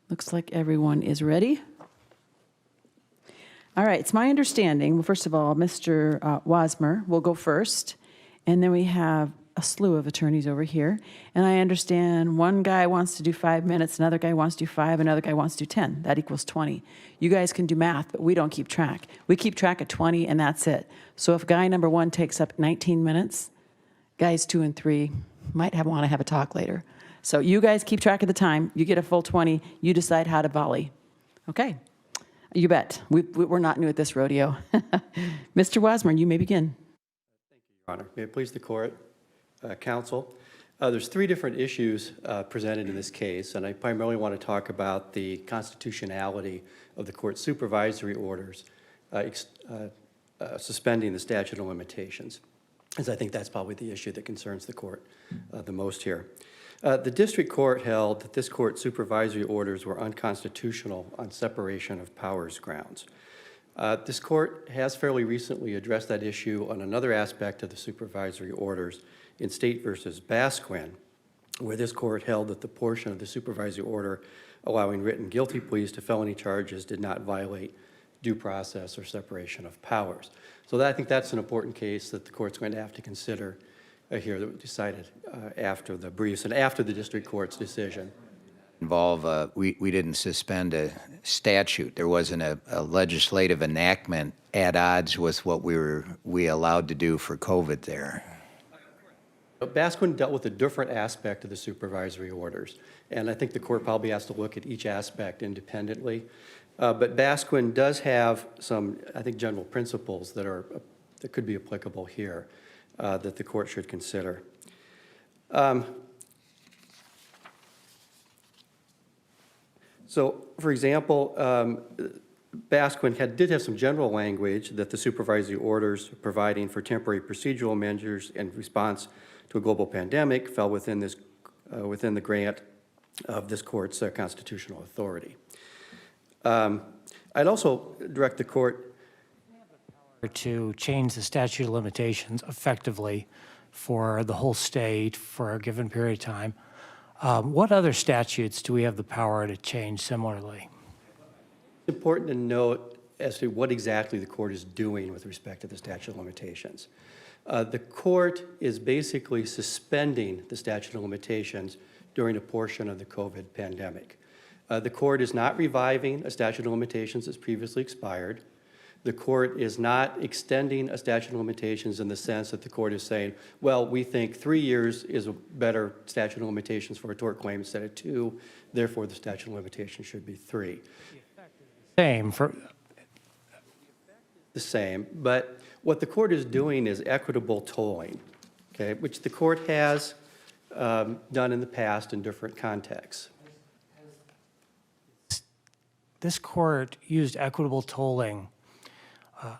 Looks like everyone is ready. All right, it's my understanding, well, first of all, Mr. Wassmer will go first, and then we have a slew of attorneys over here. And I understand one guy wants to do 5 minutes, another guy wants to do 5, another guy wants to do 10. That equals 20. You guys can do math, but we don't keep track. We keep track of 20, and that's it. So if guy number 1 takes up 19 minutes, guys 2 and 3 might want to have a talk later. So you guys keep track of the time. You get a full 20. You decide how to volley. Okay. You bet. We're not new at this rodeo. Mr. Wassmer, you may begin. Thank you, Your Honor. May it please the court, counsel. There's 3 different issues presented in this case, and I primarily want to talk about the constitutionality of the court's supervisory orders suspending the statute of limitations, as I think that's probably the issue that concerns the court the most here. The district court held that this court's supervisory orders were unconstitutional on separation of powers grounds. This court has fairly recently addressed that issue on another aspect of the supervisory orders in State versus Basquin, where this court held that the portion of the supervisory order allowing written guilty pleas to felony charges did not violate due process or separation of powers. So I think that's an important case that the court's going to have to consider here, that was decided after the briefs and after the district court's decision. We didn't suspend a statute. There wasn't a legislative enactment at odds with what we allowed to do for COVID there. Basquin dealt with a different aspect of the supervisory orders, and I think the court probably has to look at each aspect independently. But Basquin does have some, I think, general principles that could be applicable here that the court should consider. So, for example, Basquin did have some general language that the supervisory orders providing for temporary procedural measures in response to a global pandemic fell within the grant of this court's constitutional authority. I'd also direct the court to change the statute of limitations effectively for the whole state for a given period of time. What other statutes do we have the power to change similarly? It's important to note as to what exactly the court is doing with respect to the statute of limitations. The court is basically suspending the statute of limitations during a portion of the COVID pandemic. The court is not reviving a statute of limitations that's previously expired. The court is not extending a statute of limitations in the sense that the court is saying, well, we think 3 years is a better statute of limitations for a tort claim instead of 2, therefore the statute of limitations should be 3. The same, but what the court is doing is equitable tolling, okay, which the court has done in the past in different contexts. This court used equitable tolling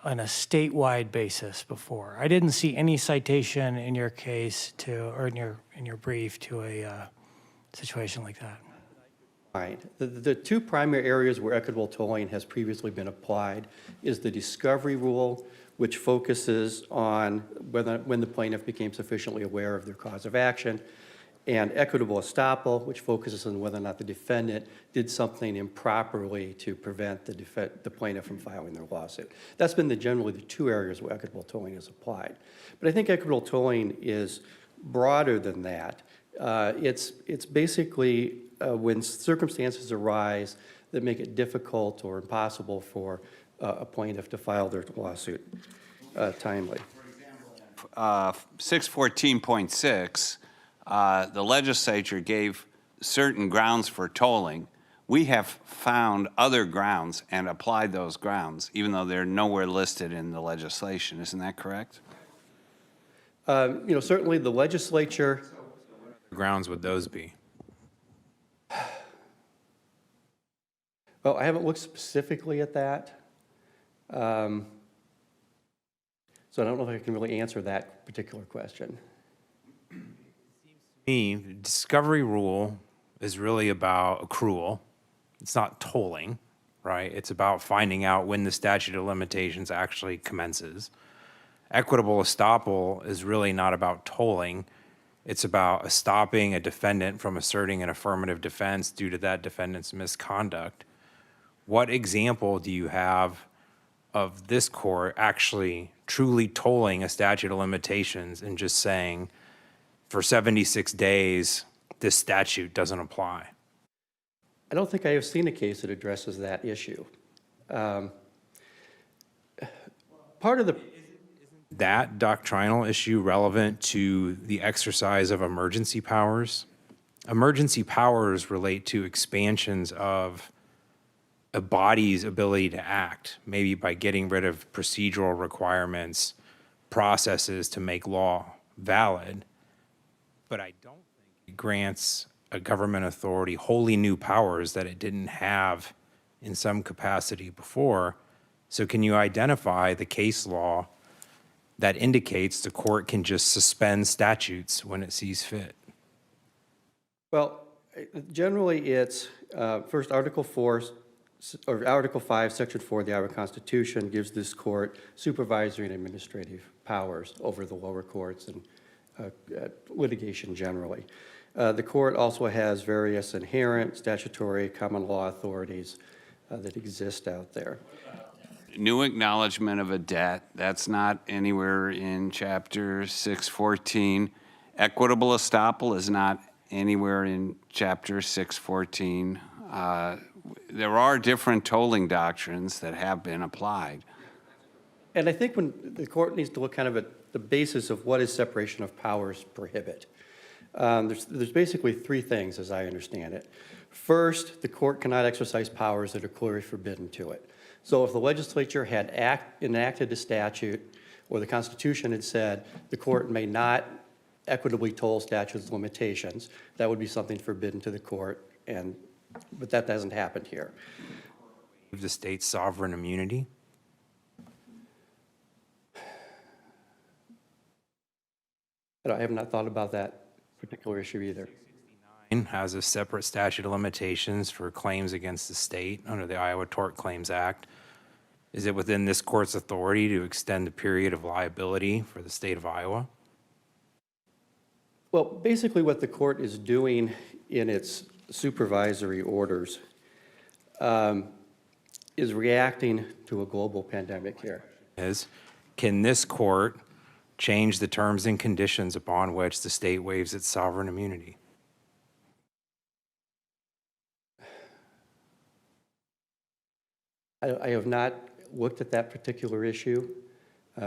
on a statewide basis before. I didn't see any citation in your case or in your brief to a situation like that. Right. The 2 primary areas where equitable tolling has previously been applied is the discovery rule, which focuses on when the plaintiff became sufficiently aware of their cause of action, and equitable estoppel, which focuses on whether or not the defendant did something improperly to prevent the plaintiff from filing their lawsuit. That's been generally the 2 areas where equitable tolling is applied. But I think equitable tolling is broader than that. It's basically when circumstances arise that make it difficult or impossible for a plaintiff to file their lawsuit timely. 614.6, the legislature gave certain grounds for tolling. We have found other grounds and applied those grounds, even though they're nowhere listed in the legislation. Isn't that correct? Certainly the legislature. What grounds would those be? Well, I haven't looked specifically at that. So I don't know if I can really answer that particular question. Me, the discovery rule is really about accrual. It's not tolling, right? It's about finding out when the statute of limitations actually commences. Equitable estoppel is really not about tolling. It's about stopping a defendant from asserting an affirmative defense due to that defendant's misconduct. What example do you have of this court actually truly tolling a statute of limitations and just saying, for 76 days, this statute doesn't apply? I don't think I have seen a case that addresses that issue. Part of the That doctrinal issue relevant to the exercise of emergency powers? Emergency powers relate to expansions of a body's ability to act, maybe by getting rid of procedural requirements, processes to make law valid. But I don't think it grants a government authority wholly new powers that it didn't have in some capacity before. So can you identify the case law that indicates the court can just suspend statutes when it sees fit? Well, generally it's, first, Article 4, or Article 5, Section 4 of the Iowa Constitution gives this court supervisory and administrative powers over the lower courts and litigation generally. The court also has various inherent statutory common law authorities that exist out there. New acknowledgement of a debt, that's not anywhere in Chapter 614. Equitable estoppel is not anywhere in Chapter 614. There are different tolling doctrines that have been applied. And I think when the court needs to look kind of at the basis of what is separation of powers prohibit. There's basically three things, as I understand it. First, the court cannot exercise powers that are clearly forbidden to it. So if the legislature had enacted a statute, or the Constitution had said the court may not equitably toll statutes of limitations, that would be something forbidden to the court, but that hasn't happened here. The state's sovereign immunity? I have not thought about that particular issue either. Has a separate statute of limitations for claims against the state under the Iowa Tort Claims Act. Is it within this court's authority to extend the period of liability for the state of Iowa? Well, basically what the court is doing in its supervisory orders is reacting to a global pandemic here. Can this court change the terms and conditions upon which the state waives its sovereign immunity? I have not looked at that particular issue,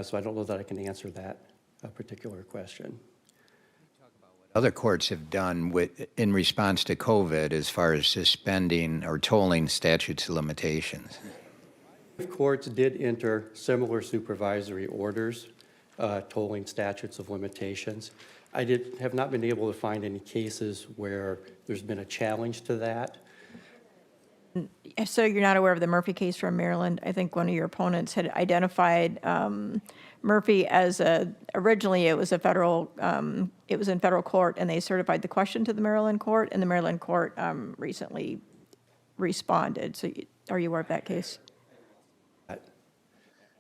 so I don't know that I can answer that particular question. Other courts have done in response to COVID as far as suspending or tolling statutes of limitations. Courts did enter similar supervisory orders tolling statutes of limitations. I have not been able to find any cases where there's been a challenge to that. So you're not aware of the Murphy case from Maryland? I think one of your opponents had identified Murphy as originally it was in federal court, and they certified the question to the Maryland court, and the Maryland court recently responded. So are you aware of that case?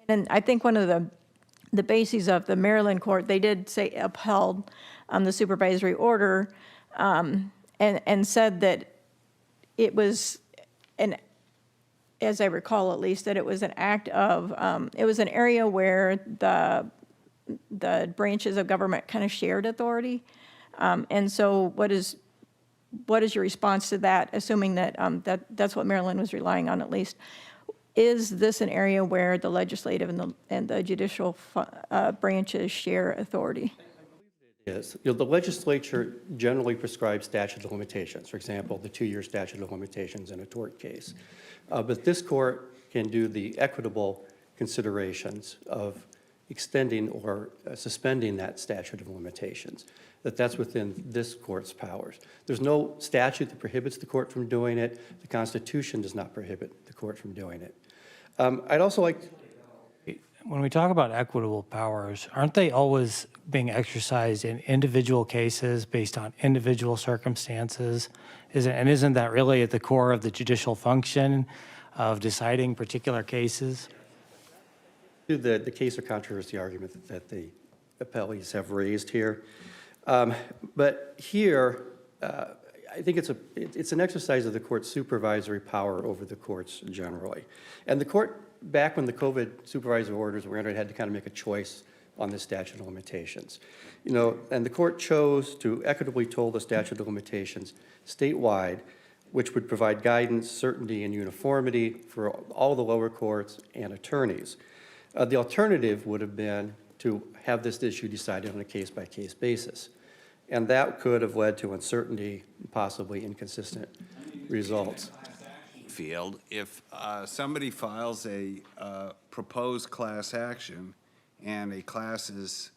And I think one of the bases of the Maryland court, they did say upheld the supervisory order and said that it was, and as I recall at least, that it was an act of, it was an area where the branches of government kind of shared authority. And so what is your response to that, assuming that, that's what Maryland was relying on at least? Is this an area where the legislative and the judicial branches share authority? Yes. The legislature generally prescribes statute of limitations, for example, the 2-year statute of limitations in a tort case. But this court can do the equitable considerations of extending or suspending that statute of limitations, that's within this court's powers. There's no statute that prohibits the court from doing it. The Constitution does not prohibit the court from doing it. I'd also like to, When we talk about equitable powers, aren't they always being exercised in individual cases based on individual circumstances? Isn't that really at the core of the judicial function of deciding particular cases? the case or controversy argument that the appellees have raised here. But here, I think it's an exercise of the court's supervisory power over the courts generally. And the court, back when the COVID supervisory orders were entered, had to kind of make a choice on the statute of limitations. You know, and the court chose to equitably toll the statute of limitations statewide, which would provide guidance, certainty, and uniformity for all the lower courts and attorneys. The alternative would have been to have this issue decided on a case-by-case basis. And that could have led to uncertainty, possibly inconsistent results. Field, if somebody files a proposed class action and a class is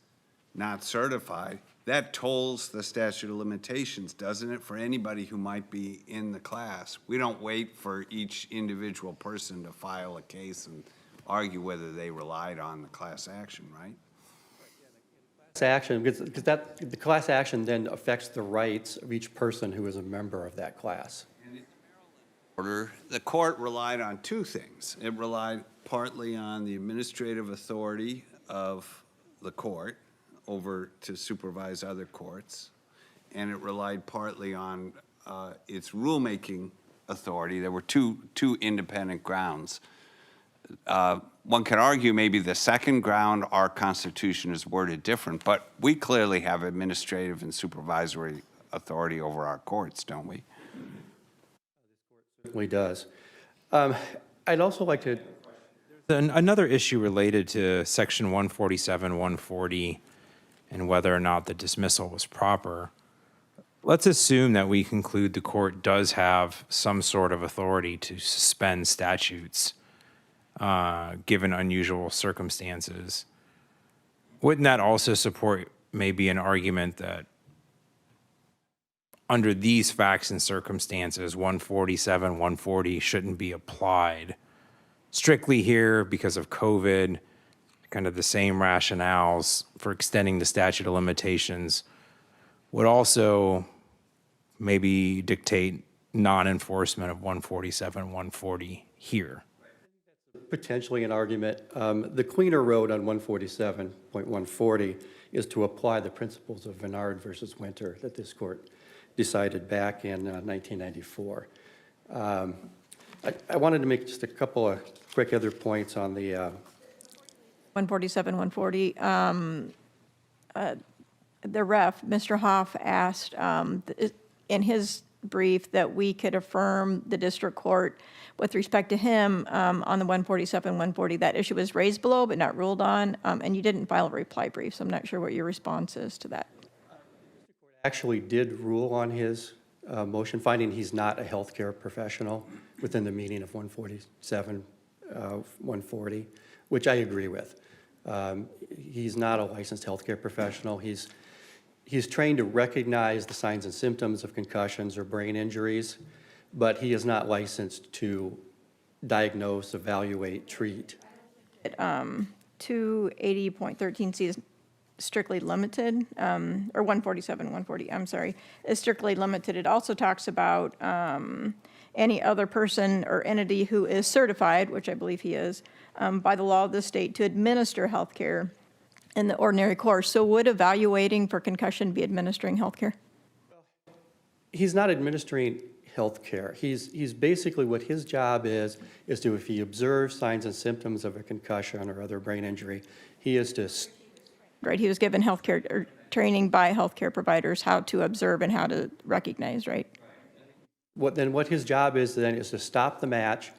not certified, that tolls the statute of limitations, doesn't it, for anybody who might be in the class? We don't wait for each individual person to file a case and argue whether they relied on the class action, right? Class action, because the class action then affects the rights of each person who is a member of that class. Order, the court relied on two things. It relied partly on the administrative authority of the court over to supervise other courts, and it relied partly on its rulemaking authority. There were two independent grounds. One can argue maybe the second ground, our Constitution is worded different, but we clearly have administrative and supervisory authority over our courts, don't we? Certainly does. I'd also like to. Another issue related to Section 147, 140, and whether or not the dismissal was proper. Let's assume that we conclude the court does have some sort of authority to suspend statutes given unusual circumstances. Wouldn't that also support maybe an argument that under these facts and circumstances, 147, 140 shouldn't be applied strictly here because of COVID, kind of the same rationales for extending the statute of limitations would also maybe dictate non-enforcement of 147, 140 here? Potentially an argument. The cleaner road on 147.140 is to apply the principles of Vennard versus Winter that this court decided back in 1994. I wanted to make just a couple of quick other points on the 147, 140. The ref, Mr. Hoff, asked in his brief that we could affirm the district court with respect to him on the 147, 140. That issue was raised below but not ruled on, and you didn't file a reply brief, so I'm not sure what your response is to that. actually did rule on his motion, finding he's not a healthcare professional within the meaning of 147, 140, which I agree with. He's not a licensed healthcare professional. He's trained to recognize the signs and symptoms of concussions or brain injuries, but he is not licensed to diagnose, evaluate, treat. 280.13C is strictly limited, or 147, 140, I'm sorry, is strictly limited. It also talks about any other person or entity who is certified, which I believe he is, by the law of the state to administer health care in the ordinary course. So would evaluating for concussion be administering health care? He's not administering health care. He's basically, what his job is to, if he observes signs and symptoms of a concussion or other brain injury, he is to... Right, he was given health care or training by healthcare providers how to observe and how to recognize, right? What his job is then is to stop the match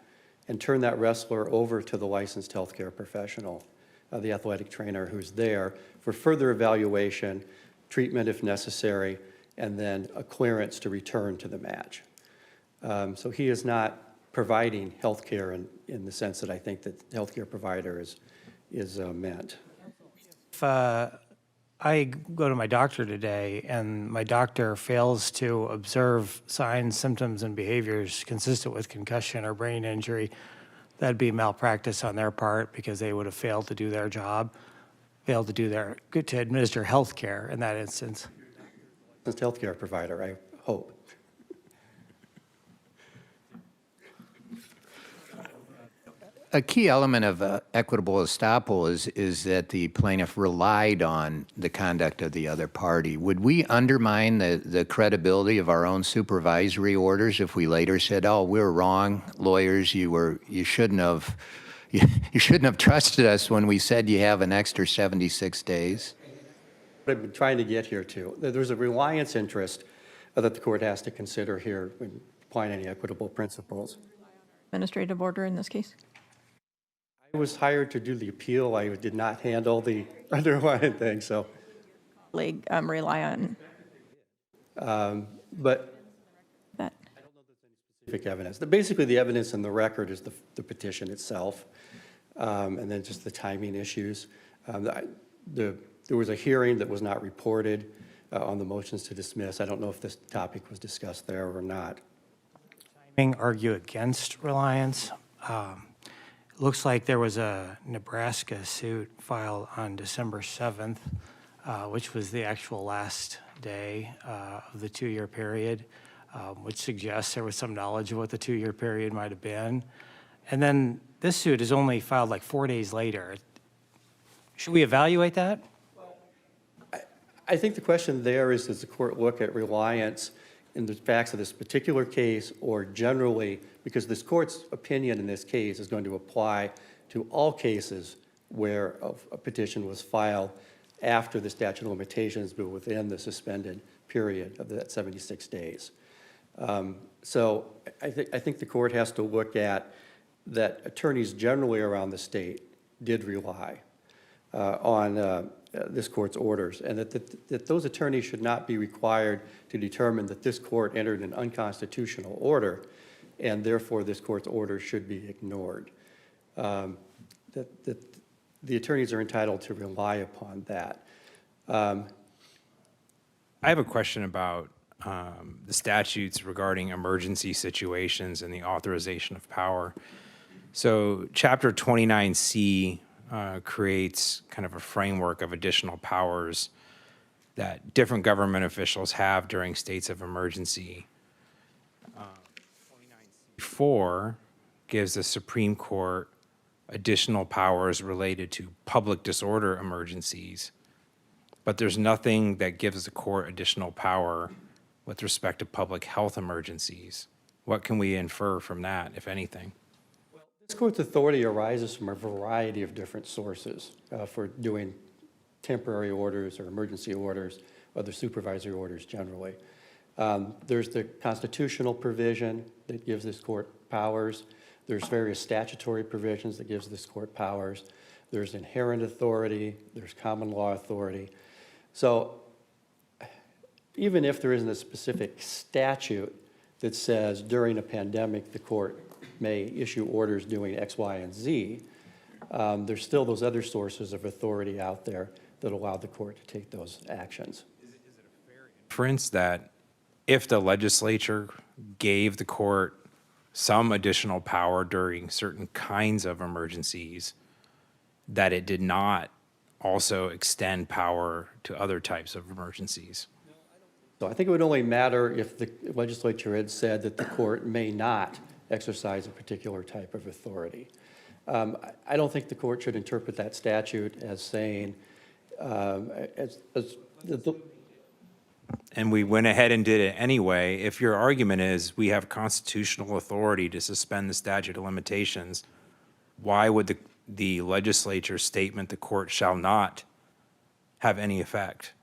and turn that wrestler over to the licensed healthcare professional, the athletic trainer who's there for further evaluation, treatment if necessary, and then a clearance to return to the match. So he is not providing health care in the sense that I think that healthcare provider is meant. If I go to my doctor today and my doctor fails to observe signs, symptoms, and behaviors consistent with concussion or brain injury, that'd be malpractice on their part because they would have failed to do their job, failed to do to administer health care in that instance. Licensed healthcare provider, I hope. A key element of equitable estoppel is that the plaintiff relied on the conduct of the other party. Would we undermine the credibility of our own supervisory orders if we later said, "Oh, we were wrong, lawyers. You shouldn't have you shouldn't have trusted us when we said you have an extra 76 days"? What I've been trying to get here to, there's a reliance interest that the court has to consider here when applying any equitable principles. Administrative order in this case? I was hired to do the appeal. I did not handle the underlying thing, so. League rely on But that. specific evidence. Basically, the evidence in the record is the petition itself, and then just the timing issues. There was a hearing that was not reported on the motions to dismiss. I don't know if this topic was discussed there or not. Argue against reliance. Looks like there was a Nebraska suit filed on December 7th, which was the actual last day of the 2-year period, which suggests there was some knowledge of what the 2-year period might have been. And then this suit is only filed like 4 days later. Should we evaluate that? I think the question there is, does the court look at reliance in the facts of this particular case or generally, because this court's opinion in this case is going to apply to all cases where a petition was filed after the statute of limitations, but within the suspended period of that 76 days. So I think the court has to look at that attorneys generally around the state did rely on this court's orders, and that those attorneys should not be required to determine that this court entered an unconstitutional order, and therefore this court's order should be ignored. That the attorneys are entitled to rely upon that. I have a question about the statutes regarding emergency situations and the authorization of power. So Chapter 29C creates kind of a framework of additional powers that different government officials have during states of emergency. 29C4 gives the Supreme Court additional powers related to public disorder emergencies, but there's nothing that gives the court additional power with respect to public health emergencies. What can we infer from that, if anything? This court's authority arises from a variety of different sources for doing temporary orders or emergency orders, other supervisory orders generally. There's the constitutional provision that gives this court powers. There's various statutory provisions that gives this court powers. There's inherent authority. There's common law authority. So even if there isn't a specific statute that says during a pandemic the court may issue orders doing X, Y, and Z, there's still those other sources of authority out there that allow the court to take those actions. Inference that if the legislature gave the court some additional power during certain kinds of emergencies, that it did not also extend power to other types of emergencies? So I think it would only matter if the legislature had said that the court may not exercise a particular type of authority. I don't think the court should interpret that statute as saying, And we went ahead and did it anyway. If your argument is we have constitutional authority to suspend the statute of limitations, why would the legislature's statement the court shall not have any effect?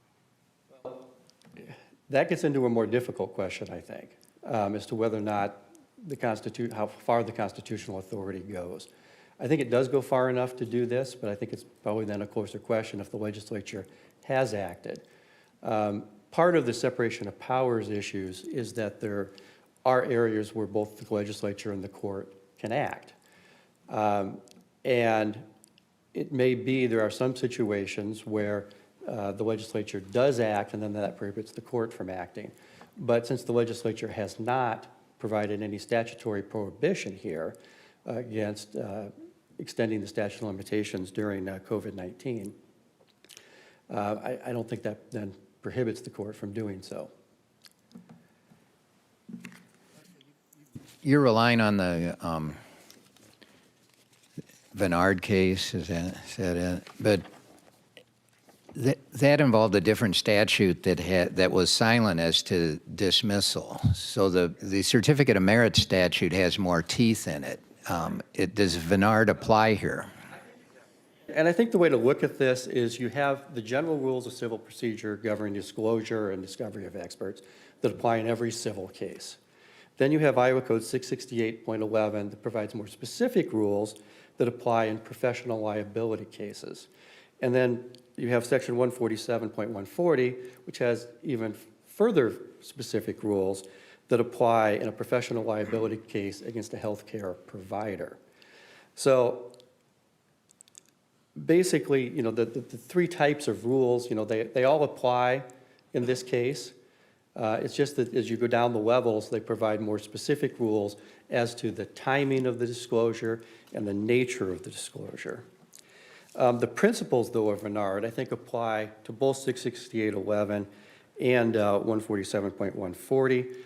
that gets into a more difficult question, I think, as to whether or not how far the constitutional authority goes. I think it does go far enough to do this, but I think it's probably then a closer question if the legislature has acted. Part of the separation of powers issues is that there are areas where both the legislature and the court can act. And it may be there are some situations where the legislature does act and then that prohibits the court from acting. But since the legislature has not provided any statutory prohibition here against extending the statute of limitations during COVID-19, I don't think that then prohibits the court from doing so. You're relying on Venard case, is that it? But that involved a different statute that was silent as to dismissal. So the certificate of merit statute has more teeth in it. Does Venard apply here? And I think the way to look at this is you have the general rules of civil procedure governing disclosure and discovery of experts that apply in every civil case. Then you have Iowa Code 668.11 that provides more specific rules that apply in professional liability cases. And then you have section 147.140, which has even further specific rules that apply in a professional liability case against a healthcare provider. So basically, you know, the three types of rules, you know, they all apply in this case. It's just that as you go down the levels, they provide more specific rules as to the timing of the disclosure and the nature of the disclosure. The principles, though, of Venard, I think, apply to both 668.11 and 147.140.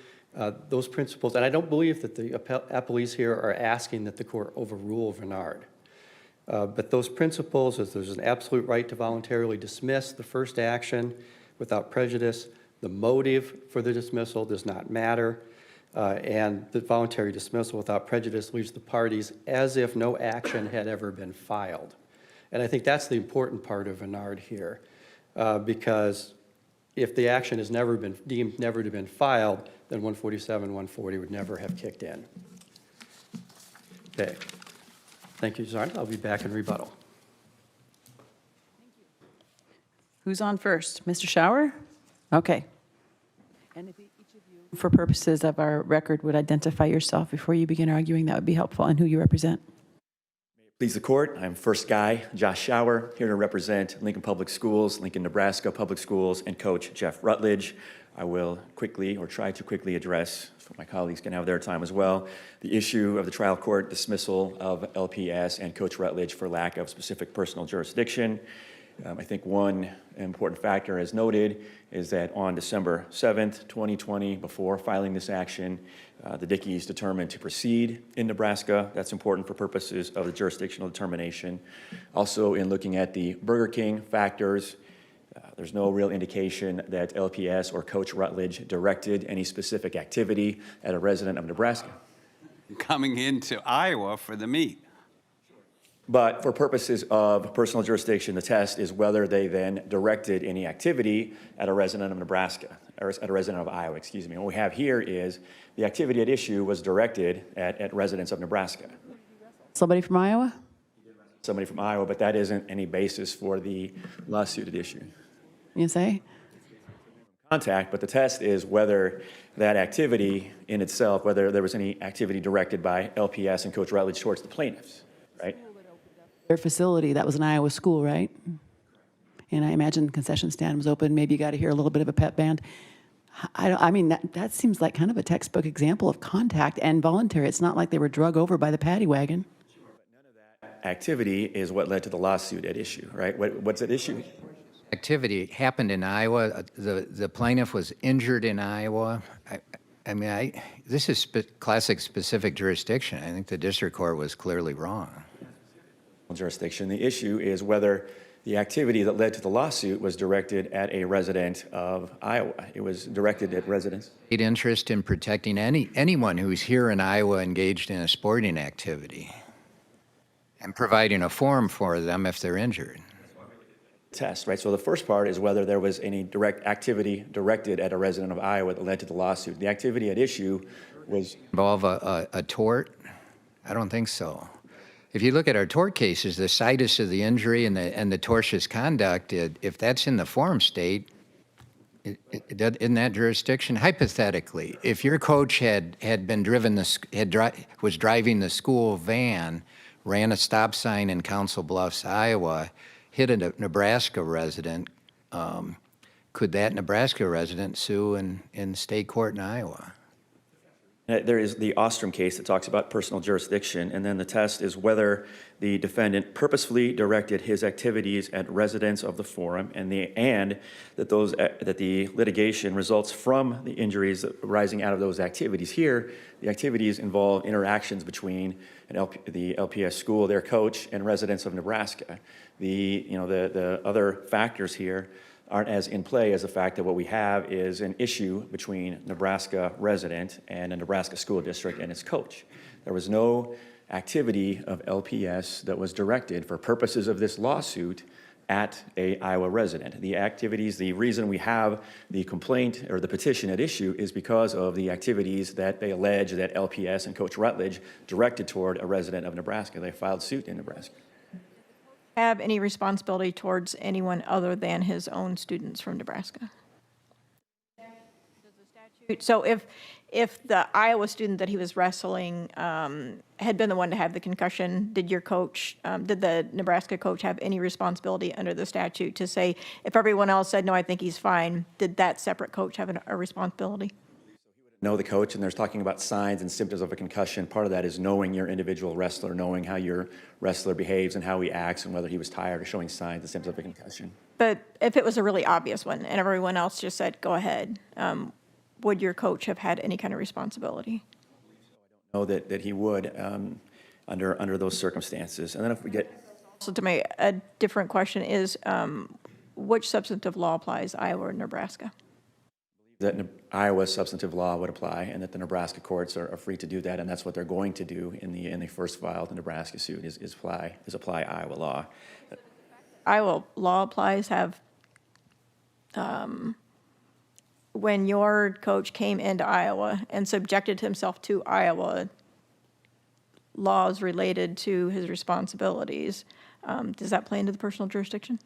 Those principles, and I don't believe that the appellees here are asking that the court overrule Venard. But those principles, is there's an absolute right to voluntarily dismiss the first action without prejudice. The motive for the dismissal does not matter. And the voluntary dismissal without prejudice leaves the parties as if no action had ever been filed. And I think that's the important part of Venard here, because if the action has never been deemed never to have been filed, then 147, 140 would never have kicked in. Okay. Thank you, Zarn. I'll be back in rebuttal. Who's on first? Mr. Schauer? Okay. And if each of you, for purposes of our record, would identify yourself before you begin arguing, that would be helpful, and who you represent. Please the court. I'm first guy, Josh Schauer, here to represent Lincoln Public Schools, Lincoln, Nebraska Public Schools, and Coach Jeff Rutledge. I will quickly, or try to quickly address, so my colleagues can have their time as well, the issue of the trial court dismissal of LPS and Coach Rutledge for lack of specific personal jurisdiction. I think one important factor, as noted, is that on December 7th, 2020, before filing this action, the Dickeys determined to proceed in Nebraska. That's important for purposes of the jurisdictional determination. Also, in looking at the Burger King factors, there's no real indication that LPS or Coach Rutledge directed any specific activity at a resident of Nebraska. Coming into Iowa for the meet. But for purposes of personal jurisdiction, the test is whether they then directed any activity at a resident of Nebraska, or at a resident of Iowa, excuse me. What we have here is the activity at issue was directed at residents of Nebraska. Somebody from Iowa? Somebody from Iowa, but that isn't any basis for the lawsuit at issue. You say? Contact, but the test is whether that activity in itself, whether there was any activity directed by LPS and Coach Rutledge towards the plaintiffs, right? Their facility, that was an Iowa school, right? And I imagine the concession stand was open. Maybe you got to hear a little bit of a pep band. I mean, that seems like kind of a textbook example of contact and voluntary. It's not like they were drug over by the paddy wagon. Activity is what led to the lawsuit at issue, right? What's at issue? Activity happened in Iowa. The plaintiff was injured in Iowa. This is classic specific jurisdiction. I think the district court was clearly wrong. Jurisdiction. The issue is whether the activity that led to the lawsuit was directed at a resident of Iowa. It was directed at residents. State interest in protecting anyone who's here in Iowa engaged in a sporting activity and providing a forum for them if they're injured. Test, right? So the first part is whether there was any direct activity directed at a resident of Iowa that led to the lawsuit. The activity at issue was... Involve a tort? I don't think so. If you look at our tort cases, the situs of the injury and the tortious conduct, if that's in the forum state, in that jurisdiction, hypothetically, if your coach was driving the school van, ran a stop sign in Council Bluffs, Iowa, hit a Nebraska resident, could that Nebraska resident sue in state court in Iowa? There is the Ostrom case that talks about personal jurisdiction, and then the test is whether the defendant purposefully directed his activities at residents of the forum, and that the litigation results from the injuries arising out of those activities. Here, the activities involve interactions between the LPS school, their coach, and residents of Nebraska. The other factors here aren't as in play as the fact that what we have is an issue between Nebraska resident and a Nebraska school district and its coach. There was no activity of LPS that was directed for purposes of this lawsuit at a Iowa resident. The activities, the reason we have the complaint or the petition at issue is because of the activities that they allege that LPS and Coach Rutledge directed toward a resident of Nebraska. They filed suit in Nebraska. Have any responsibility towards anyone other than his own students from Nebraska? So if the Iowa student that he was wrestling had been the one to have the concussion, did the Nebraska coach have any responsibility under the statute to say, if everyone else said, no, I think he's fine, did that separate coach have a responsibility? Know the coach, and there's talking about signs and symptoms of a concussion. Part of that is knowing your individual wrestler, knowing how your wrestler behaves and how he acts and whether he was tired or showing signs and symptoms of a concussion. But if it was a really obvious one and everyone else just said, go ahead, would your coach have had any kind of responsibility? I know that he would under those circumstances. And then if we get... So to a different question is, which substantive law applies, Iowa or Nebraska? That Iowa substantive law would apply, and that the Nebraska courts are free to do that, and that's what they're going to do in the first filed the Nebraska suit is apply Iowa law. Iowa law applies when your coach came into Iowa and subjected himself to Iowa laws related to his responsibilities, does that play into the personal jurisdiction?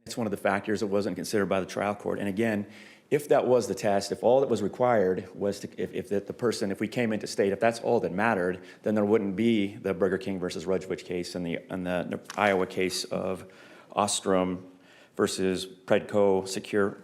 It's one of the factors that wasn't considered by the trial court. And again, if that was the test, if all that was required was if we came into state, if that's all that mattered, then there wouldn't be the Burger King versus Rudgewich case and the Iowa case of Ostrom versus Predco Secure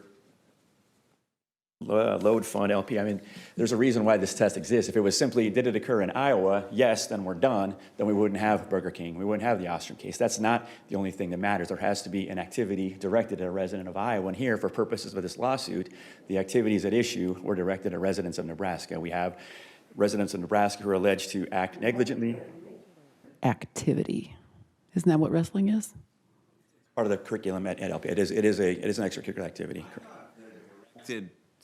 Load Fund LP. I mean, there's a reason why this test exists. If it was simply, did it occur in Iowa? Yes, then we're done. Then we wouldn't have Burger King. We wouldn't have the Ostrom case. That's not the only thing that matters. There has to be an activity directed at a resident of Iowa. And here, for purposes of this lawsuit, the activities at issue were directed at residents of Nebraska. We have residents of Nebraska who are alleged to act negligently. Activity. Isn't that what wrestling is? Part of the curriculum at LP. It is an extracurricular activity.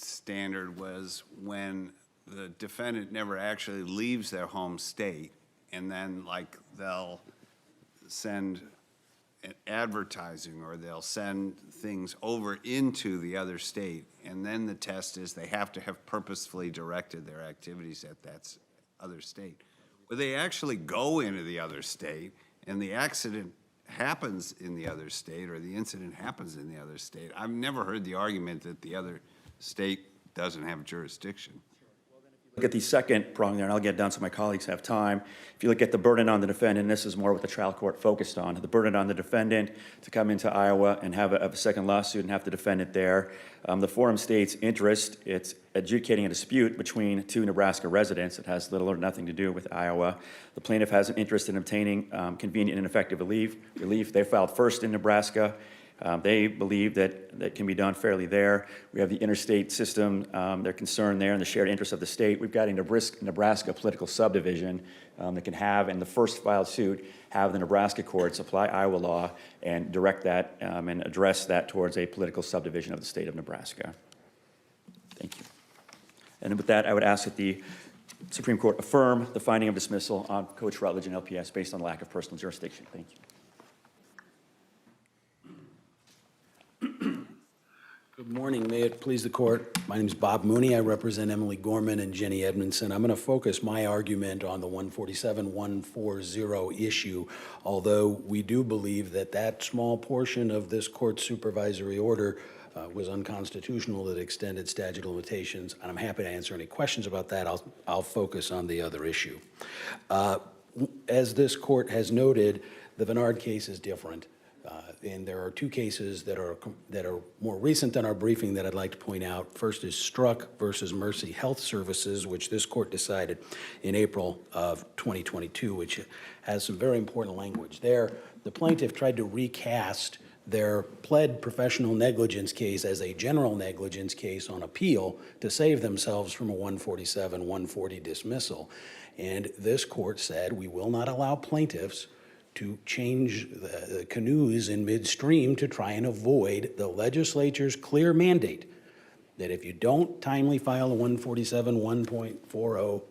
Standard was when the defendant never actually leaves their home state, and then they'll send advertising or they'll send things over into the other state, and then the test is they have to have purposefully directed their activities at that other state. Where they actually go into the other state and the accident happens in the other state or the incident happens in the other state. I've never heard the argument that the other state doesn't have jurisdiction. Look at the second prong there, and I'll get done so my colleagues have time. If you look at the burden on the defendant, this is more what the trial court focused on, the burden on the defendant to come into Iowa and have a second lawsuit and have to defend it there. The forum state's interest, it's adjudicating a dispute between two Nebraska residents. It has little or nothing to do with Iowa. The plaintiff has an interest in obtaining convenient and effective relief. They filed first in Nebraska. They believe that can be done fairly there. We have the interstate system, their concern there, and the shared interest of the state. We've got a Nebraska political subdivision that can have, in the first filed suit, have the Nebraska courts apply Iowa law and direct that and address that towards a political subdivision of the state of Nebraska. Thank you. And with that, I would ask that the Supreme Court affirm the finding of dismissal on Coach Rutledge and LPS based on lack of personal jurisdiction. Thank you. Good morning. May it please the court. My name is Bob Mooney. I represent Emily Gorman and Jenny Edmondson. I'm going to focus my argument on the 147-140 issue, although we do believe that small portion of this court's supervisory order was unconstitutional that extended statute of limitations, and I'm happy to answer any questions about that. I'll focus on the other issue. As this court has noted, the Vennard case is different. And there are two cases that are more recent than our briefing that I'd like to point out. First is Struck versus Mercy Health Services, which this court decided in April of 2022, which has some very important language. There, the plaintiff tried to recast their pled professional negligence case as a general negligence case on appeal to save themselves from a 147-140 dismissal. And this court said, we will not allow plaintiffs to change the canoes in midstream to try and avoid the legislature's clear mandate that if you don't timely file a 147-1.40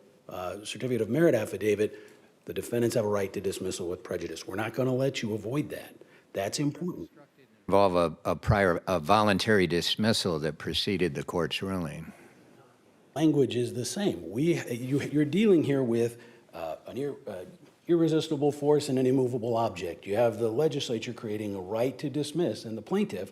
certificate of merit affidavit, the defendants have a right to dismissal with prejudice. We're not going to let you avoid that. That's important. Involve a voluntary dismissal that preceded the court's ruling. Language is the same. You're dealing here with an irresistible force and an immovable object. You have the legislature creating a right to dismiss in the plaintiff,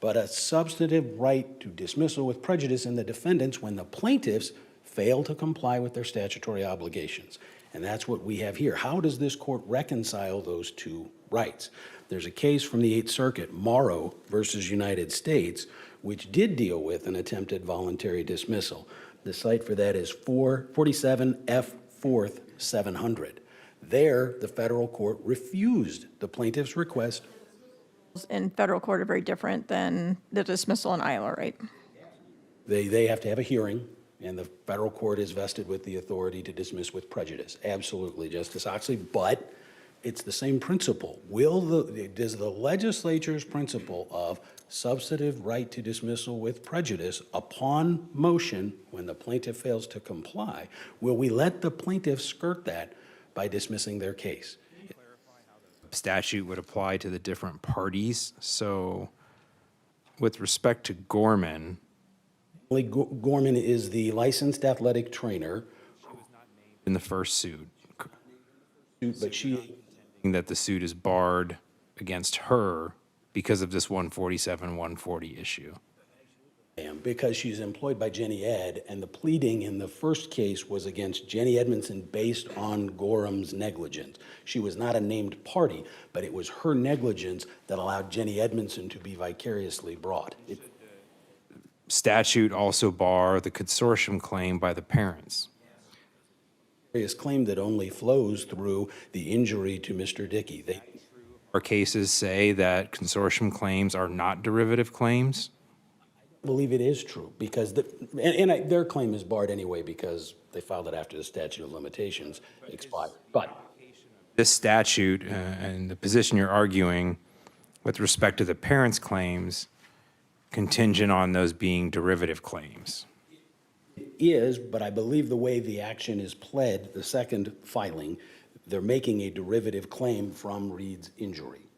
but a substantive right to dismissal with prejudice in the defendants when the plaintiffs fail to comply with their statutory obligations. And that's what we have here. How does this court reconcile those two rights? There's a case from the Eighth Circuit, Morrow versus United States, which did deal with an attempted voluntary dismissal. The site for that is 447 F 4th 700. There, the federal court refused the plaintiff's request. In federal court are very different than the dismissal in Iowa, right? They have to have a hearing, and the federal court is vested with the authority to dismiss with prejudice. Absolutely, Justice Oxley, but it's the same principle. Does the legislature's principle of substantive right to dismissal with prejudice upon motion when the plaintiff fails to comply, will we let the plaintiff skirt that by dismissing their case? Statute would apply to the different parties. So with respect to Gorman, Gorman is the licensed athletic trainer, in the first suit, but she, that the suit is barred against her because of this 147-140 issue. because she's employed by Jenny Ed, and the pleading in the first case was against Jenny Edmondson based on Gorham's negligence. She was not a named party, but it was her negligence that allowed Jenny Edmondson to be vicariously brought. Statute also bar the consortium claim by the parents. It's claim that only flows through the injury to Mr. Dickey. Our cases say that consortium claims are not derivative claims. I believe it is true because their claim is barred anyway because they filed it after the statute of limitations expired. But This statute and the position you're arguing with respect to the parents' claims contingent on those being derivative claims. it is, but I believe the way the action is pled, the second filing, they're making a derivative claim from Reed's injury.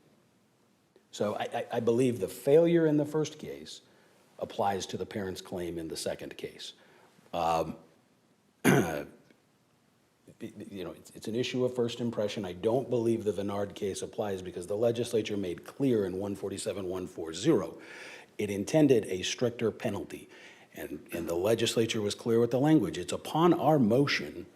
So I believe the failure in the first case applies to the parent's claim in the second case. It's an issue of first impression. I don't believe the Vennard case applies because the legislature made clear in 147-140 it intended a stricter penalty. And the legislature was clear with the language. It's upon our motion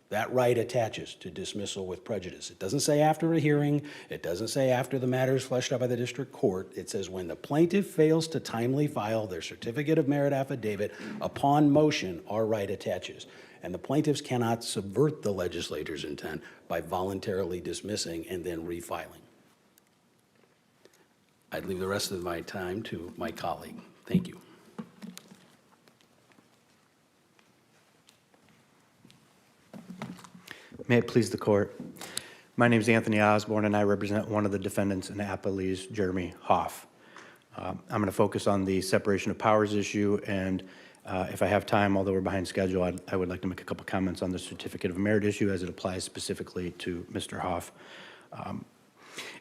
that right attaches to dismissal with prejudice. It doesn't say after a hearing. It doesn't say after the matter is fleshed out by the district court. It says when the plaintiff fails to timely file their certificate of merit affidavit, upon motion, our right attaches. And the plaintiffs cannot subvert the legislature's intent by voluntarily dismissing and then refiling. I'd leave the rest of my time to my colleague. Thank you. May it please the court. My name is Anthony Osborn, and I represent one of the defendants in Appellees, Jeremy Hoff. I'm going to focus on the separation of powers issue, and if I have time, although we're behind schedule, I would like to make a couple comments on the certificate of merit issue as it applies specifically to Mr. Hoff.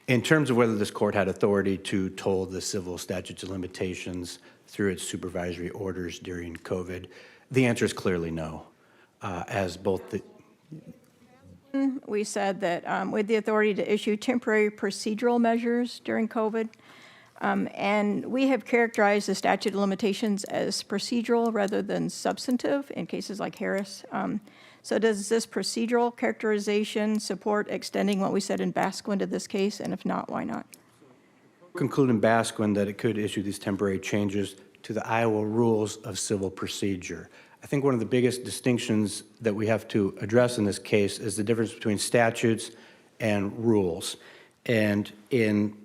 In terms of whether this court had authority to toll the civil statutes of limitations through its supervisory orders during COVID, the answer is clearly no, as both the We said that with the authority to issue temporary procedural measures during COVID, and we have characterized the statute of limitations as procedural rather than substantive in cases like Harris. So does this procedural characterization support extending what we said in Basquin to this case, and if not, why not? Conclude in Basquin that it could issue these temporary changes to the Iowa Rules of Civil Procedure. I think one of the biggest distinctions that we have to address in this case is the difference between statutes and rules. And in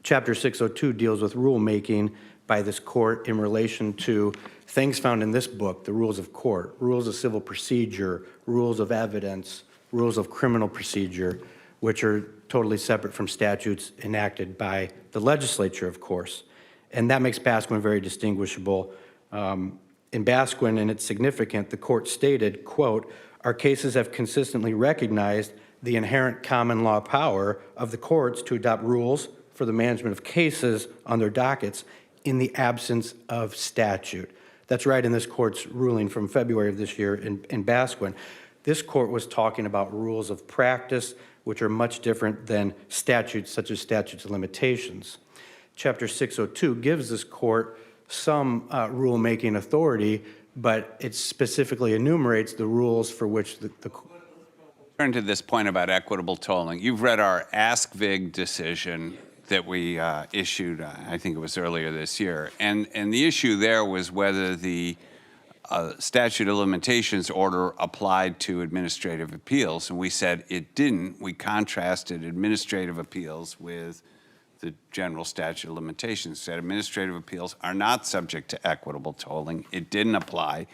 Chapter 602 deals with rulemaking by this court in relation to things found in this book, the rules of court, rules of civil procedure, rules of evidence, rules of criminal procedure, which are totally separate from statutes enacted by the legislature, of course. And that makes Basquin very distinguishable. In Basquin, and it's significant, the court stated, quote, "Our cases have consistently recognized the inherent common law power of the courts to adopt rules for the management of cases on their dockets in the absence of statute." That's right in this court's ruling from February of this year in Basquin. This court was talking about rules of practice, which are much different than statutes, such as statutes of limitations. Chapter 602 gives this court some rulemaking authority, but it specifically enumerates the rules for which the Turn to this point about equitable tolling. You've read our Ask Vig decision that we issued, I think it was earlier this year. And the issue there was whether the statute of limitations order applied to administrative appeals. And we said it didn't. We contrasted administrative appeals with the general statute of limitations. Said administrative appeals are not subject to equitable tolling. It didn't apply.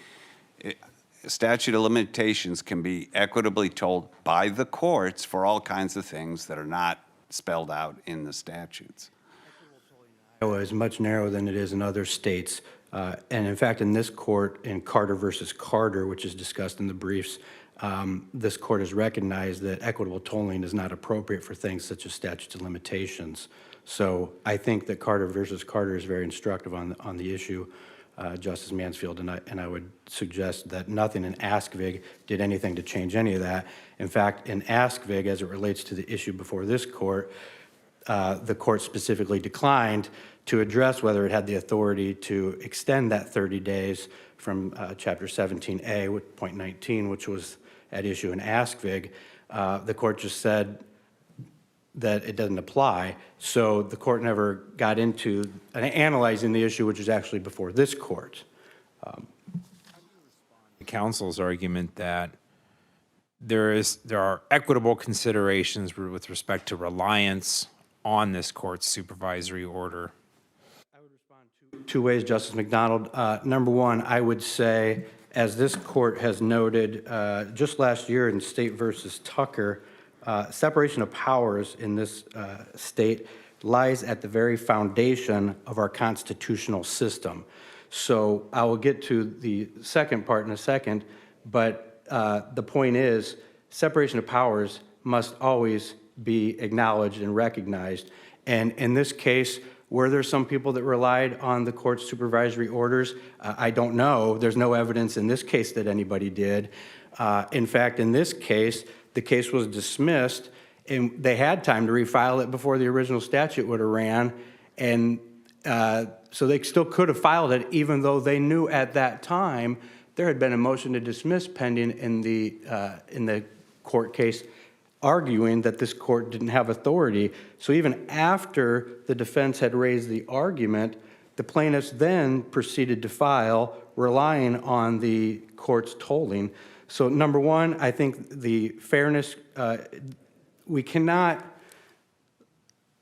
Statute of limitations can be equitably tolled by the courts for all kinds of things that are not spelled out in the statutes. Iowa is much narrower than it is in other states. And in fact, in this court, in Carter versus Carter, which is discussed in the briefs, this court has recognized that equitable tolling is not appropriate for things such as statutes of limitations. So I think that Carter versus Carter is very instructive on the issue, Justice Mansfield, and I would suggest that nothing in Ask Vig did anything to change any of that. In fact, in Ask Vig, as it relates to the issue before this court, the court specifically declined to address whether it had the authority to extend that 30 days from Chapter 17A, with point 19, which was at issue in Ask Vig. The court just said that it doesn't apply, so the court never got into analyzing the issue, which is actually before this court. The counsel's argument that there are equitable considerations with respect to reliance on this court's supervisory order. I would respond two ways, Justice McDonald. Number one, I would say, as this court has noted just last year in State versus Tucker, separation of powers in this state lies at the very foundation of our constitutional system. So I will get to the second part in a second, but the point is separation of powers must always be acknowledged and recognized. And in this case, were there some people that relied on the court's supervisory orders? I don't know. There's no evidence in this case that anybody did. In fact, in this case, the case was dismissed, and they had time to refile it before the original statute would have ran, and so they still could have filed it, even though they knew at that time there had been a motion to dismiss pending in the court case, arguing that this court didn't have authority. So even after the defense had raised the argument, the plaintiffs then proceeded to file, relying on the court's tolling. So number one, I think the fairness, we cannot,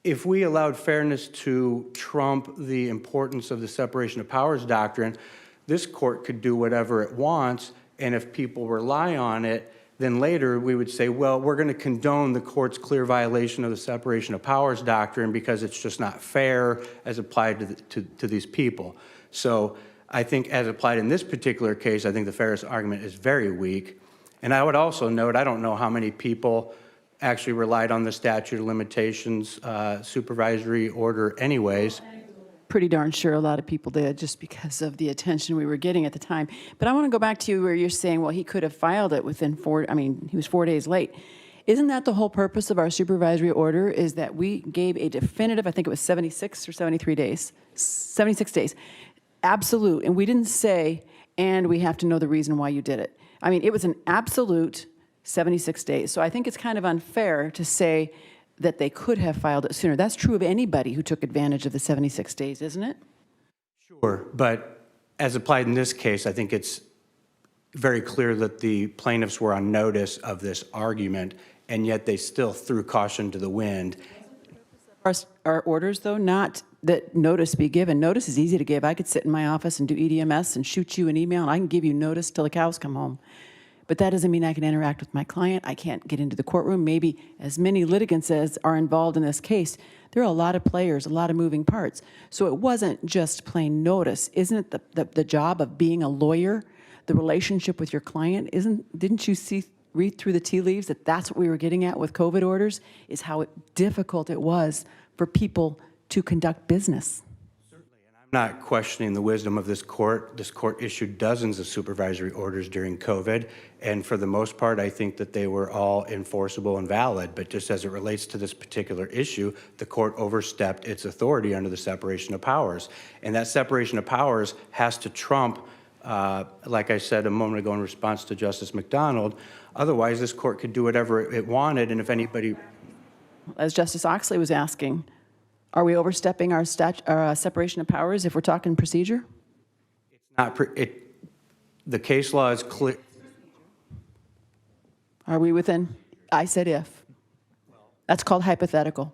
if we allowed fairness to trump the importance of the separation of powers doctrine, this court could do whatever it wants, and if people rely on it, then later we would say, well, we're going to condone the court's clear violation of the separation of powers doctrine because it's just not fair as applied to these people. So I think as applied in this particular case, I think the fairness argument is very weak. And I would also note, I don't know how many people actually relied on the statute of limitations supervisory order anyways. Pretty darn sure a lot of people did, just because of the attention we were getting at the time. But I want to go back to you where you're saying, well, he could have filed it within he was 4 days late. Isn't that the whole purpose of our supervisory order, is that we gave a definitive, I think it was 76 or 73 days, 76 days, absolute, and we didn't say, and we have to know the reason why you did it. I mean, it was an absolute 76 days. So I think it's kind of unfair to say that they could have filed it sooner. That's true of anybody who took advantage of the 76 days, isn't it? Sure, but as applied in this case, I think it's very clear that the plaintiffs were on notice of this argument, and yet they still threw caution to the wind. Our orders, though, not that notice be given. Notice is easy to give. I could sit in my office and do EDMS and shoot you an email, and I can give you notice till the cows come home. But that doesn't mean I can interact with my client. I can't get into the courtroom. Maybe as many litigants as are involved in this case, there are a lot of players, a lot of moving parts. So it wasn't just plain notice. Isn't it the job of being a lawyer, the relationship with your client? Didn't you read through the tea leaves that that's what we were getting at with COVID orders, is how difficult it was for people to conduct business? I'm not questioning the wisdom of this court. This court issued dozens of supervisory orders during COVID, and for the most part, I think that they were all enforceable and valid. But just as it relates to this particular issue, the court overstepped its authority under the separation of powers. And that separation of powers has to trump, like I said a moment ago in response to Justice McDonald, otherwise this court could do whatever it wanted, and if anybody... As Justice Oxley was asking, are we overstepping our separation of powers if we're talking procedure? The case law is clear. Are we within? I said if. That's called hypothetical.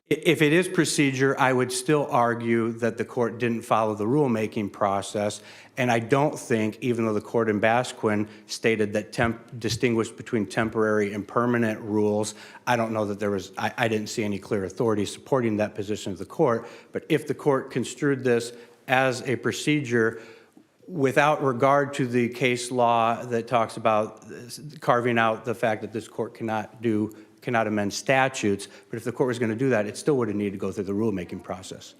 If it is procedure, I would still argue that the court didn't follow the rulemaking process, and I don't think, even though the court in Basquin stated that distinguished between temporary and permanent rules, I don't know that there was, I didn't see any clear authority supporting that position of the court. But if the court construed this as a procedure without regard to the case law that talks about carving out the fact that this court cannot amend statutes, but if the court was going to do that, it still would have needed to go through the rulemaking process.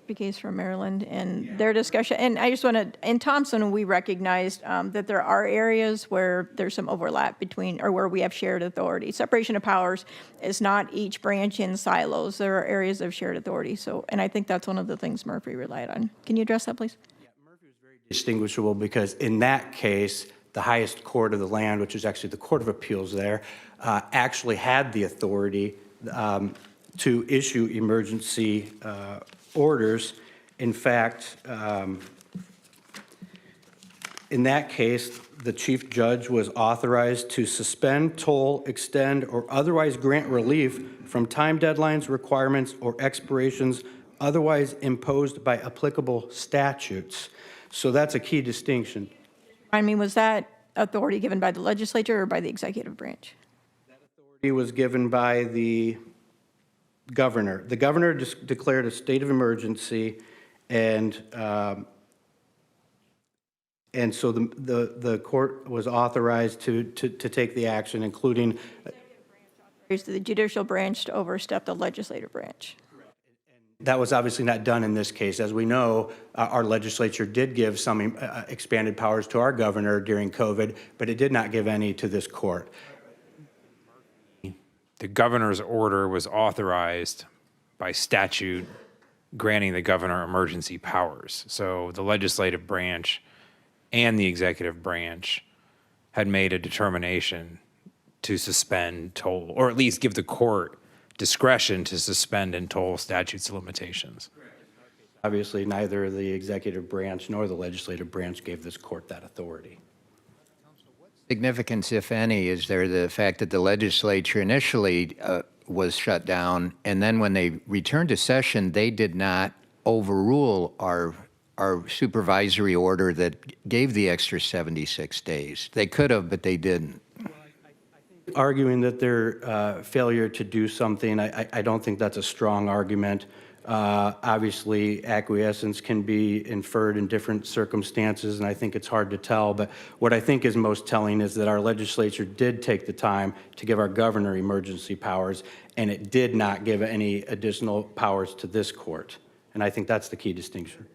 The case from Maryland and their discussion, and I just want to, in Thompson, we recognized that there are areas where there's some overlap between, or where we have shared authority. Separation of powers is not each branch in silos. There are areas of shared authority. So, and I think that's one of the things Murphy relied on. Can you address that, please? Yeah, Murphy was very distinguishable because in that case, the highest court of the land, which is actually the Court of Appeals there, actually had the authority to issue emergency orders. In fact, in that case, the chief judge was authorized to suspend, toll, extend, or otherwise grant relief from time deadlines, requirements, or expirations otherwise imposed by applicable statutes. So that's a key distinction. I mean, was that authority given by the legislature or by the executive branch? It was given by the governor. The governor declared a state of emergency, and so the court was authorized to take the action, including The judicial branch to overstep the legislative branch. that was obviously not done in this case. As we know, our legislature did give some expanded powers to our governor during COVID, but it did not give any to this court. The governor's order was authorized by statute granting the governor emergency powers. So the legislative branch and the executive branch had made a determination to suspend, toll, or at least give the court discretion to suspend and toll statutes of limitations. Obviously, neither the executive branch nor the legislative branch gave this court that authority. Significance, if any, is there the fact that the legislature initially was shut down, and then when they returned to session, they did not overrule our supervisory order that gave the extra 76 days. They could have, but they didn't. Arguing that their failure to do something, I don't think that's a strong argument. Obviously, acquiescence can be inferred in different circumstances, and I think it's hard to tell. But what I think is most telling is that our legislature did take the time to give our governor emergency powers, and it did not give any additional powers to this court. And I think that's the key distinction.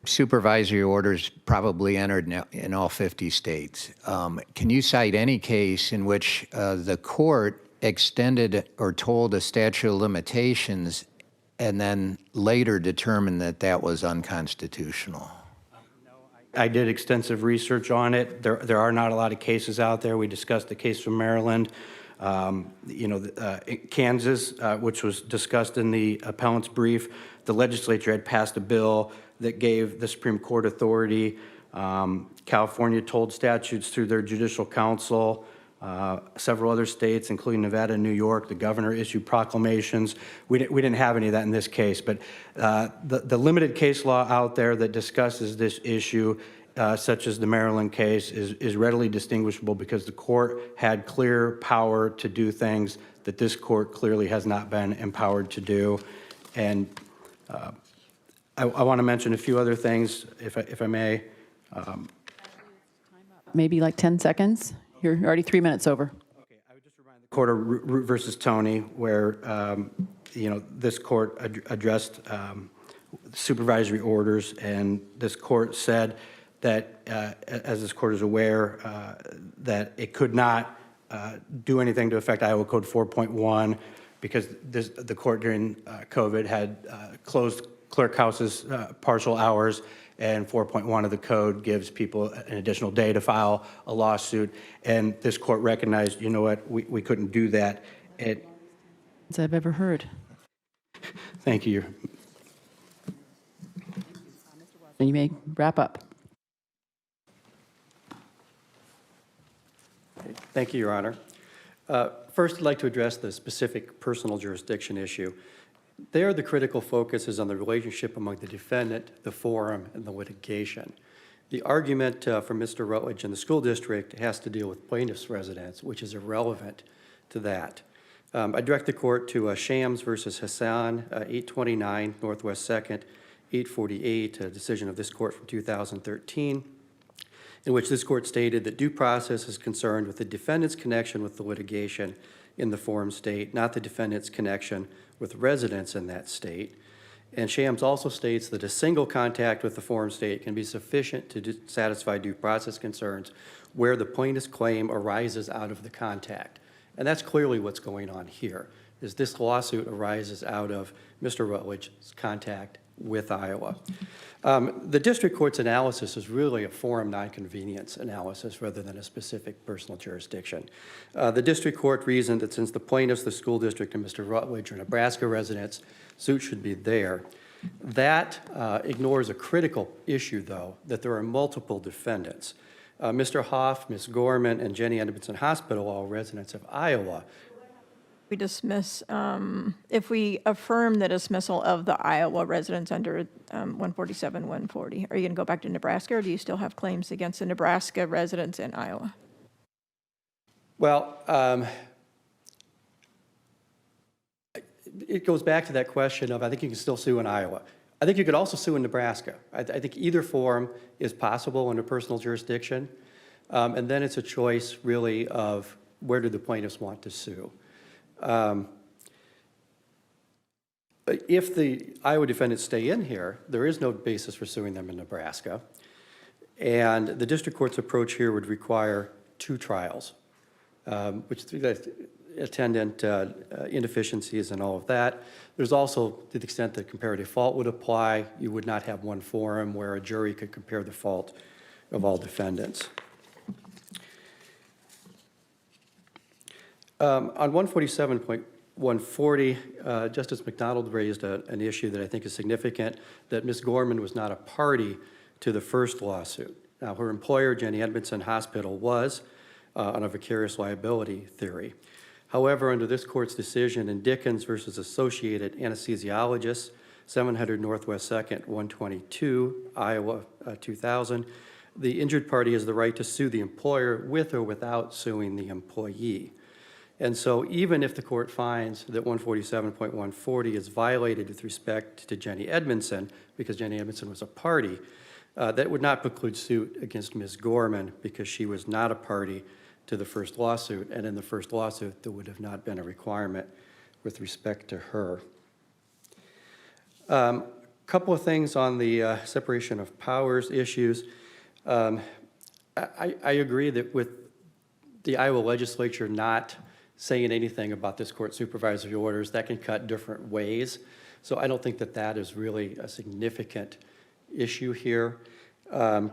Supervisory orders probably entered in all 50 states. Can you cite any case in which the court extended or told a statute of limitations and then later determined that that was unconstitutional? I did extensive research on it. There are not a lot of cases out there. We discussed the case from Maryland. Kansas, which was discussed in the appellant's brief, the legislature had passed a bill that gave the Supreme Court authority. California told statutes through their judicial council. Several other states, including Nevada and New York, the governor issued proclamations. We didn't have any of that in this case, but the limited case law out there that discusses this issue, such as the Maryland case, is readily distinguishable because the court had clear power to do things that this court clearly has not been empowered to do. And I want to mention a few other things, if I may. Maybe like 10 seconds? You're already 3 minutes over. Okay, I would just remind the court of Root versus Tony, where this court addressed supervisory orders, and this court said that, as this court is aware, that it could not do anything to affect Iowa Code 4.1 because the court during COVID had closed clerk houses partial hours, and 4.1 of the code gives people an additional day to file a lawsuit. And this court recognized, you know what, we couldn't do that. As I've ever heard. Thank you. And you may wrap up. Thank you, Your Honor. First, I'd like to address the specific personal jurisdiction issue. There, the critical focus is on the relationship among the defendant, the forum, and the litigation. The argument from Mr. Rutledge and the school district has to deal with plaintiff's residence, which is irrelevant to that. I direct the court to Shams versus Hassan, 829 Northwest 2nd, 848, a decision of this court from 2013, in which this court stated that due process is concerned with the defendant's connection with the litigation in the forum state, not the defendant's connection with residents in that state. And Shams also states that a single contact with the forum state can be sufficient to satisfy due process concerns where the plaintiff's claim arises out of the contact. And that's clearly what's going on here, is this lawsuit arises out of Mr. Rutledge's contact with Iowa. The district court's analysis is really a forum nonconvenience analysis rather than a specific personal jurisdiction. The district court reasoned that since the plaintiffs, the school district, and Mr. Rutledge are Nebraska residents, suit should be there. That ignores a critical issue, though, that there are multiple defendants. Mr. Hoff, Ms. Gorman, and Jenny Edmondson Hospital, all residents of Iowa. We dismiss, if we affirm the dismissal of the Iowa residents under 147, 140, are you going to go back to Nebraska, or do you still have claims against the Nebraska residents in Iowa? Well, it goes back to that question of, I think you can still sue in Iowa. I think you could also sue in Nebraska. I think either forum is possible under personal jurisdiction. And then it's a choice, really, of where do the plaintiffs want to sue. If the Iowa defendants stay in here, there is no basis for suing them in Nebraska. And the district court's approach here would require 2 trials, which attendant inefficiencies and all of that. There's also, to the extent that comparative fault would apply, you would not have one forum where a jury could compare the fault of all defendants. On 147.140, Justice McDonald raised an issue that I think is significant, that Ms. Gorman was not a party to the first lawsuit. Now, her employer, Jenny Edmondson Hospital, was on a vicarious liability theory. However, under this court's decision in Dickens versus Associated Anesthesiologists, 700 Northwest 2nd, 122, Iowa, 2000, the injured party has the right to sue the employer with or without suing the employee. And so even if the court finds that 147.140 is violated with respect to Jenny Edmondson, because Jenny Edmondson was a party, that would not preclude suit against Ms. Gorman because she was not a party to the first lawsuit. And in the first lawsuit, there would have not been a requirement with respect to her. A couple of things on the separation of powers issues. I agree that with the Iowa legislature not saying anything about this court's supervisory orders, that can cut different ways. So I don't think that that is really a significant issue here. The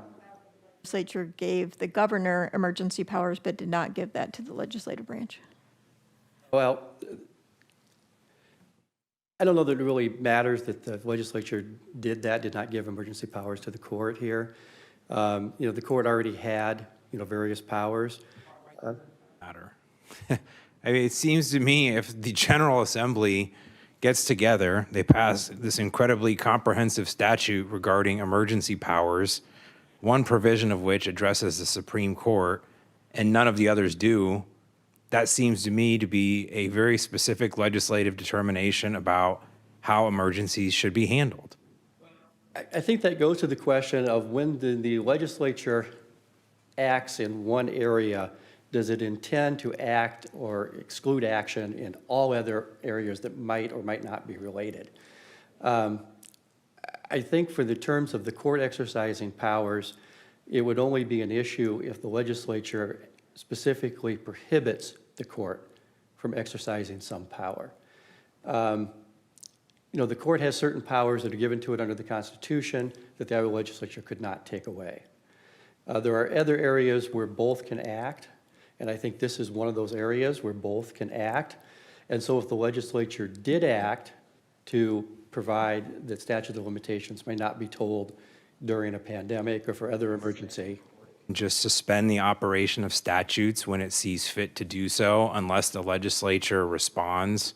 legislature gave the governor emergency powers, but did not give that to the legislative branch. Well, I don't know that it really matters that the legislature did not give emergency powers to the court here. The court already had, various powers. Matter. I mean, it seems to me if the General Assembly gets together, they pass this incredibly comprehensive statute regarding emergency powers, one provision of which addresses the Supreme Court, and none of the others do, that seems to me to be a very specific legislative determination about how emergencies should be handled. I think that goes to the question of when the legislature acts in one area, does it intend to act or exclude action in all other areas that might or might not be related? I think for the terms of the court exercising powers, it would only be an issue if the legislature specifically prohibits the court from exercising some power. The court has certain powers that are given to it under the Constitution that the Iowa legislature could not take away. There are other areas where both can act, and I think this is one of those areas where both can act. And so if the legislature did act to provide that statute of limitations may not be told during a pandemic or for other emergency. Just suspend the operation of statutes when it sees fit to do so unless the legislature responds.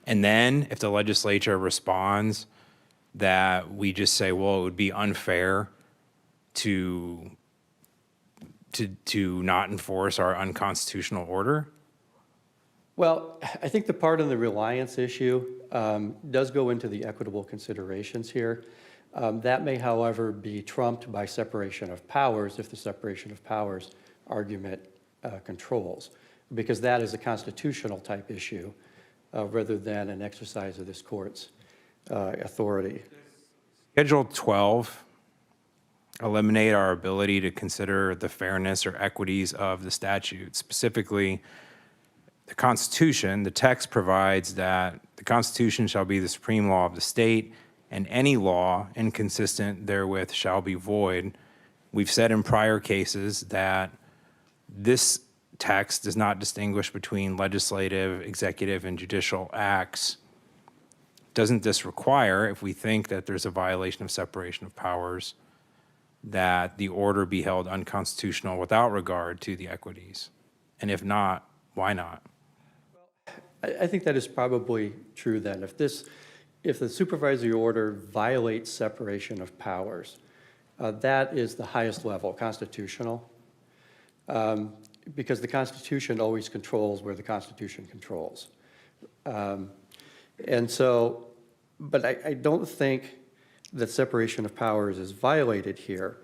And then if the legislature responds, that we just say, well, it would be unfair to not enforce our unconstitutional order? Well, I think the part of the reliance issue does go into the equitable considerations here. That may, however, be trumped by separation of powers if the separation of powers argument controls, because that is a constitutional type issue rather than an exercise of this court's authority. Schedule 12 eliminate our ability to consider the fairness or equities of the statute. Specifically, the Constitution, the text provides that the Constitution shall be the supreme law of the state, and any law inconsistent therewith shall be void. We've said in prior cases that this text does not distinguish between legislative, executive, and judicial acts. Doesn't this require, if we think that there's a violation of separation of powers, that the order be held unconstitutional without regard to the equities? And if not, why not? I think that is probably true then. If the supervisory order violates separation of powers, that is the highest level, constitutional, because the Constitution always controls where the Constitution controls. And so, but I don't think that separation of powers is violated here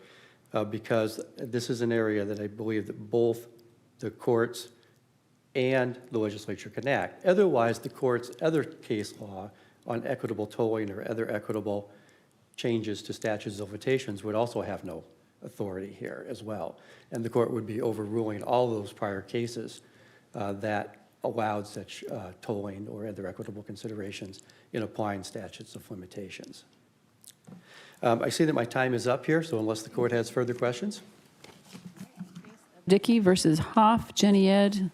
because this is an area that I believe that both the courts and the legislature can act. Otherwise, the court's other case law on equitable tolling or other equitable changes to statutes of limitations would also have no authority here as well. And the court would be overruling all those prior cases that allowed such tolling or other equitable considerations in applying statutes of limitations. I see that my time is up here, so unless the court has further questions. Dickey versus Hoff, Jenny Ed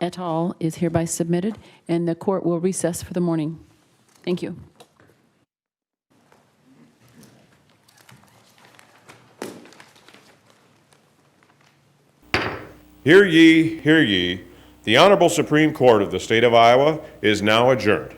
et al. Is hereby submitted, and the court will recess for the morning. Thank you. Hear ye, hear ye. The Honorable Supreme Court of the State of Iowa is now adjourned.